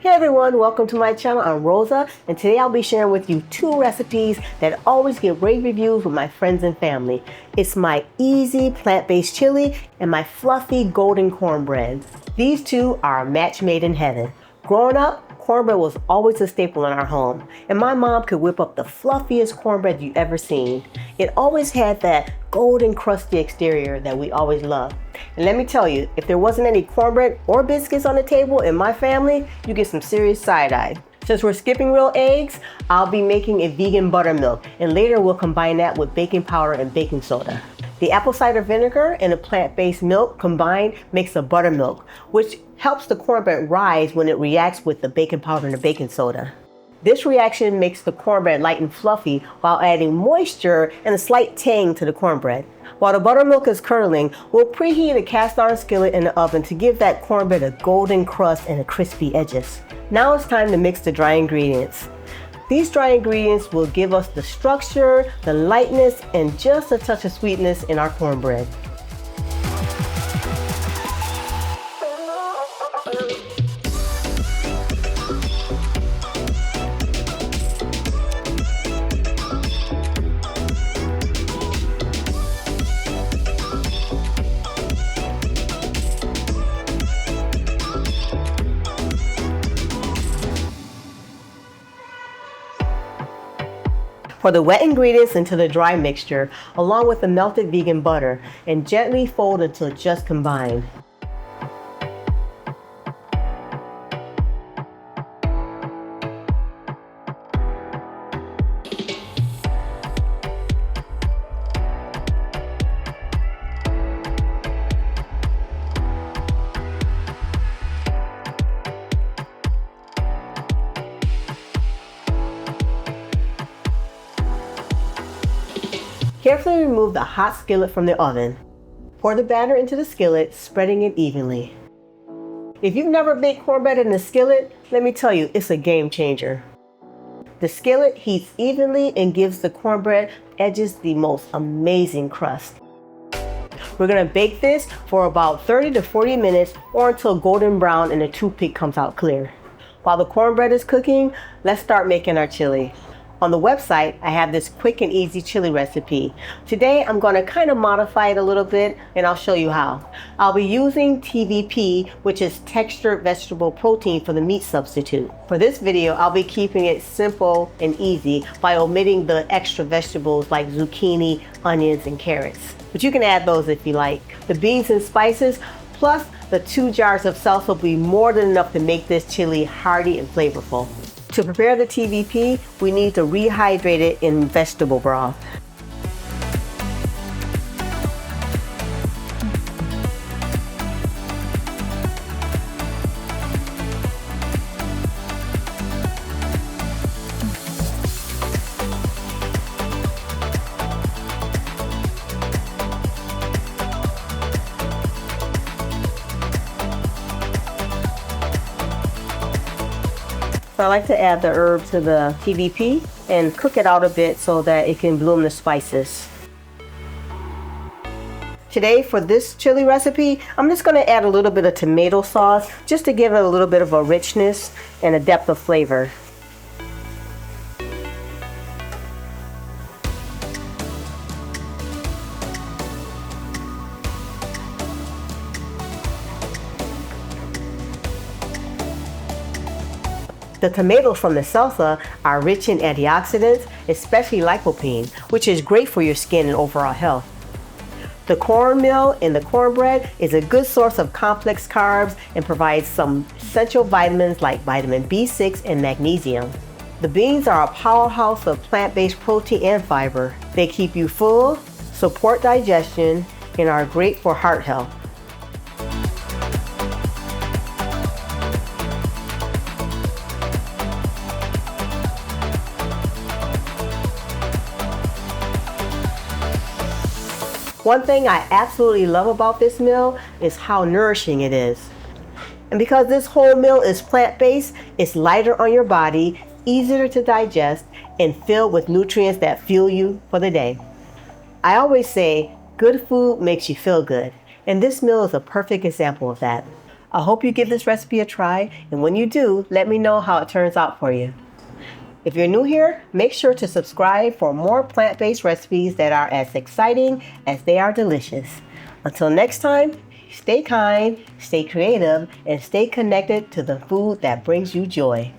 Hey everyone, welcome to my channel. I'm Rosa, and today I'll be sharing with you 2 recipes that always get rave reviews with my friends and family. It's my easy plant-based chili and my fluffy golden cornbread. These 2 are a match made in heaven. Growing up, cornbread was always a staple in our home, and my mom could whip up the fluffiest cornbread you've ever seen. It always had that golden crusty exterior that we always loved. And let me tell you, if there wasn't any cornbread or biscuits on the table in my family, you get some serious side-eye. Since we're skipping real eggs, I'll be making a vegan buttermilk, and later we'll combine that with baking powder and baking soda. The apple cider vinegar and the plant-based milk combined makes a buttermilk, which helps the cornbread rise when it reacts with the baking powder and the baking soda. This reaction makes the cornbread light and fluffy while adding moisture and a slight tang to the cornbread. While the buttermilk is curdling, we'll preheat a cast iron skillet in the oven to give that cornbread a golden crust and a crispy edges. Now it's time to mix the dry ingredients. These dry ingredients will give us the structure, the lightness, and just a touch of sweetness in our cornbread. Pour the wet ingredients into the dry mixture along with the melted vegan butter and gently fold until just combined. Carefully remove the hot skillet from the oven. Pour the batter into the skillet, spreading it evenly. If you've never baked cornbread in a skillet, let me tell you, it's a game changer. The skillet heats evenly and gives the cornbread edges the most amazing crust. We're gonna bake this for about 30 to 40 minutes or until golden brown and the toothpick comes out clear. While the cornbread is cooking, let's start making our chili. On the website, I have this quick and easy chili recipe. Today, I'm gonna kind of modify it a little bit, and I'll show you how. I'll be using TVP, which is textured vegetable protein for the meat substitute. For this video, I'll be keeping it simple and easy by omitting the extra vegetables like zucchini, onions, and carrots. But you can add those if you like. The beans and spices, plus the 2 jars of salsa will be more than enough to make this chili hearty and flavorful. To prepare the TVP, we need to rehydrate it in vegetable broth. So I like to add the herb to the TVP and cook it out a bit so that it can bloom the spices. Today for this chili recipe, I'm just going to add a little bit of tomato sauce just to give it a little bit of a richness and a depth of flavor. The tomatoes from the salsa are rich in antioxidants, especially lycopene, which is great for your skin and overall health. The cornmeal in the cornbread is a good source of complex carbs and provides some essential vitamins like vitamin B6 and magnesium. The beans are a powerhouse of plant-based protein and fiber. They keep you full, support digestion, and are great for heart health. One thing I absolutely love about this meal is how nourishing it is. And because this whole meal is plant-based, it's lighter on your body, easier to digest, and filled with nutrients that fuel you for the day. I always say, good food makes you feel good, and this meal is a perfect example of that. I hope you give this recipe a try, and when you do, let me know how it turns out for you. If you're new here, make sure to subscribe for more plant-based recipes that are as exciting as they are delicious. Until next time, stay kind, stay creative, and stay connected to the food that brings you joy.